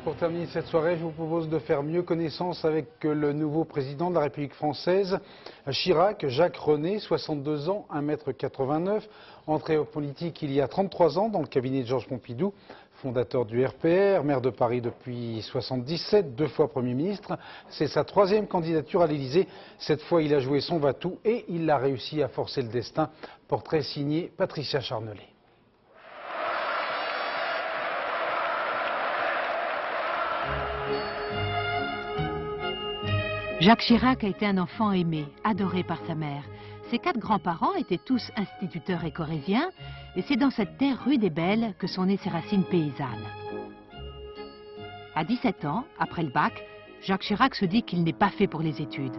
Pour terminer cette soirée, je vous propose de faire mieux connaissance avec le nouveau président de la République française, Chirac, Jacques René, 62 ans, 1,89 m, entré en politique il y a 33 ans dans le cabinet de Georges Pompidou, fondateur du RPR, maire de Paris depuis 1977, 2 fois Premier ministre. C'est sa 3e candidature à l'Élysée. Cette fois, il a joué son va-tout et il a réussi à forcer le destin. Portrait signé Patricia Charnelet. Jacques Chirac a été un enfant aimé, adoré par sa mère. Ses 4 grands-parents étaient tous instituteurs et corésiens, et c'est dans cette terre rude et belle que sont nées ses racines paysannes. À 17 ans, après le bac, Jacques Chirac se dit qu'il n'est pas fait pour les études.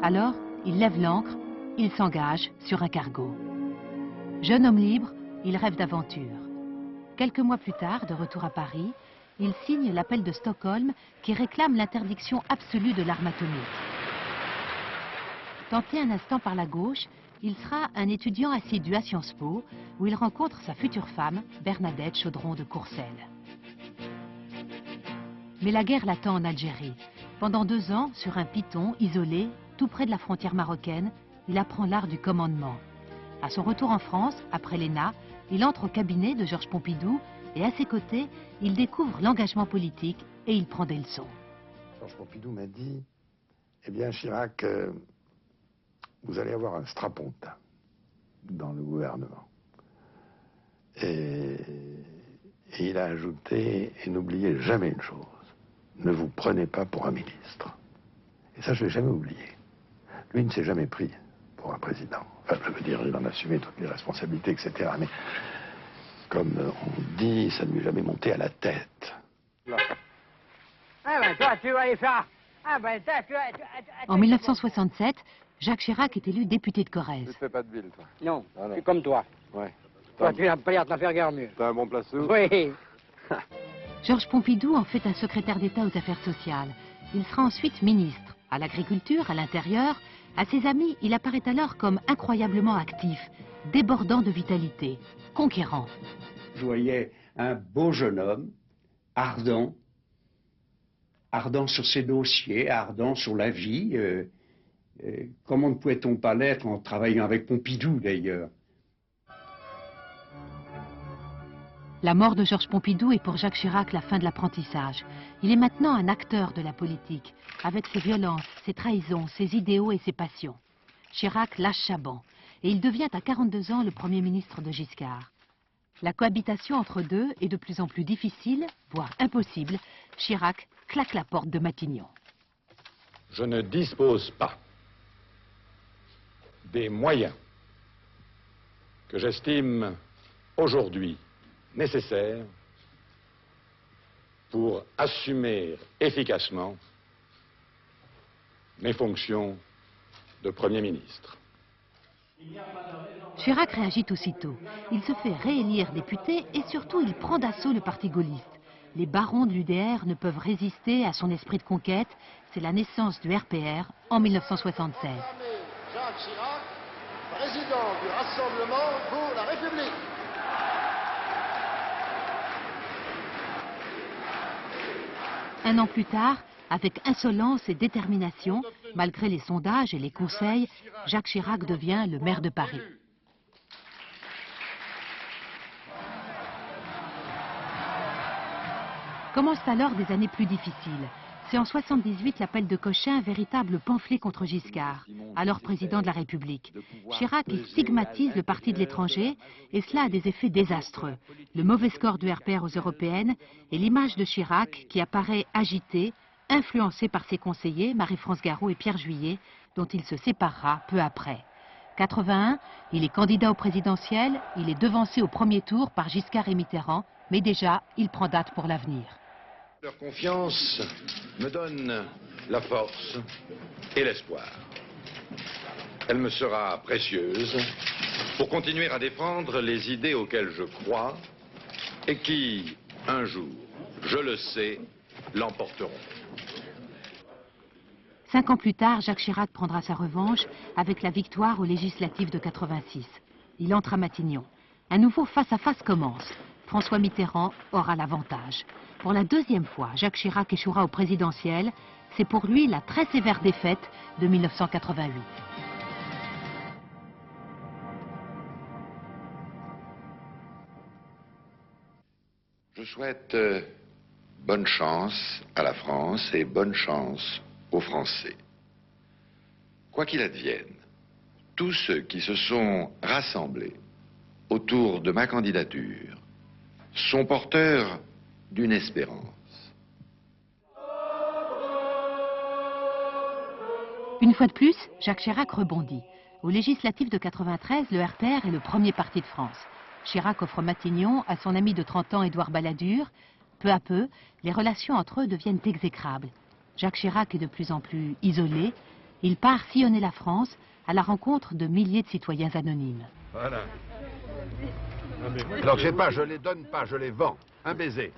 Alors, il lève l'ancre, il s'engage sur un cargo. Jeune homme libre, il rêve d'aventure. Quelques mois plus tard, de retour à Paris, il signe l'appel de Stockholm qui réclame l'interdiction absolue de l'arme atomique. Tenté un instant par la gauche, il sera un étudiant assidu à Sciences Po où il rencontre sa future femme, Bernadette Chaudron de Courcelles. Mais la guerre l'attend en Algérie. Pendant 2 ans, sur un piton isolé, tout près de la frontière marocaine, il apprend l'art du commandement. À son retour en France, après l'ENA, il entre au cabinet de Georges Pompidou et à ses côtés, il découvre l'engagement politique et il prend des leçons. Georges Pompidou m'a dit, eh bien Chirac, vous allez avoir un strapontin dans le gouvernement. Et il a ajouté, et n'oubliez jamais une chose, ne vous prenez pas pour un ministre. Et ça, je ne l'ai jamais oublié. Lui ne s'est jamais pris pour un président. Enfin, je veux dire, il en a assumé toutes les responsabilités, etc. Mais comme on dit, ça ne lui est jamais monté à la tête. Ah ben toi, tu vas aller faire... En 1967, Jacques Chirac est élu député de Corrèze. Tu te fais pas de ville, toi? Non, Ah, non. je suis comme toi. Ouais. Toi, tu n'as pas l'air de t'en faire guère mieux. T'as un bon placeur? Oui. Georges Pompidou en fait un secrétaire d'État aux affaires sociales. Il sera ensuite ministre, à l'agriculture, à l'intérieur. À ses amis, il apparaît alors comme incroyablement actif, débordant de vitalité, conquérant. Je voyais un beau jeune homme, ardent sur ses dossiers, ardent sur la vie. Comment ne pouvait-on pas l'être en travaillant avec Pompidou, d'ailleurs? La mort de Georges Pompidou est pour Jacques Chirac la fin de l'apprentissage. Il est maintenant un acteur de la politique, avec ses violences, ses trahisons, ses idéaux et ses passions. Chirac lâche sa banc, et il devient à 42 ans le Premier ministre de Giscard. La cohabitation entre deux est de plus en plus difficile, voire impossible. Chirac claque la porte de Matignon. Je ne dispose pas des moyens que j'estime aujourd'hui nécessaires pour assumer efficacement mes fonctions de Premier ministre. Chirac réagit aussitôt. Il se fait réélire député et surtout il prend d'assaut le parti gaulliste. Les barons de l'UDR ne peuvent résister à son esprit de conquête. C'est la naissance du RPR en 1976. Jacques Chirac, président du Rassemblement pour la République. Un an plus tard, avec insolence et détermination, malgré les sondages et les conseils, Jacques Chirac devient le maire de Paris. Commencent alors des années plus difficiles. C'est en 1978 l'appel de Cochin, un véritable pamphlet contre Giscard, alors président de la République. Chirac y stigmatise le parti de l'étranger et cela a des effets désastreux. Le mauvais score du RPR aux européennes et l'image de Chirac qui apparaît agité, influencé par ses conseillers Marie-France Garot et Pierre Juillet, dont il se séparera peu après. 81, il est candidat au présidentiel, il est devancé au premier tour par Giscard et Mitterrand, mais déjà, il prend date pour l'avenir. Leur confiance me donne la force et l'espoir. Elle me sera précieuse pour continuer à défendre les idées auxquelles je crois et qui, un jour, je le sais, l'emporteront. 5 ans plus tard, Jacques Chirac prendra sa revanche avec la victoire aux législatives de 86. Il entre à Matignon. Un nouveau face-à-face commence. François Mitterrand aura l'avantage. Pour la deuxième fois, Jacques Chirac échouera au présidentiel. C'est pour lui la très sévère défaite de 1988. Je souhaite bonne chance à la France et bonne chance aux Français. Quoi qu'il advienne, tous ceux qui se sont rassemblés autour de ma candidature sont porteurs d'une espérance. Une fois de plus, Jacques Chirac rebondit. Aux législatives de 93, le RPR est le premier parti de France. Chirac offre Matignon à son ami de 30 ans, Édouard Balladur. Peu à peu, les relations entre eux deviennent exécrables. Jacques Chirac est de plus en plus isolé. Il part sillonner la France à la rencontre de milliers de citoyens anonymes. Voilà. Alors je sais pas, je les donne pas, je les vends. Un baiser.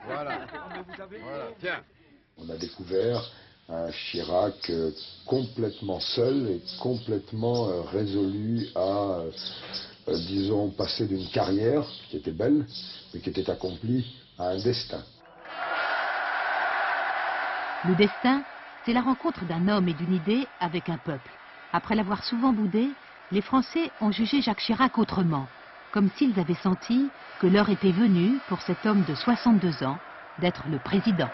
Voilà. Voilà, tiens. On a découvert un Chirac complètement seul et complètement résolu à, disons, passer d'une carrière qui était belle, mais qui était accomplie à un destin. Le destin, c'est la rencontre d'un homme et d'une idée avec un peuple. Après l'avoir souvent boudé, les Français ont jugé Jacques Chirac autrement, comme s'ils avaient senti que l'heure était venue pour cet homme de 62 ans d'être le président.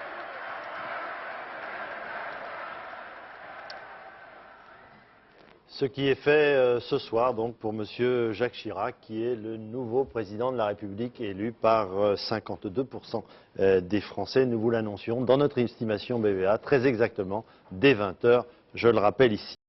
Ce qui est fait ce soir donc pour M. Jacques Chirac, qui est le nouveau président de la République élu par 52% des Français. Nous vous l'annoncions dans notre estimation BVA très exactement dès 20 h, je le rappelle ici.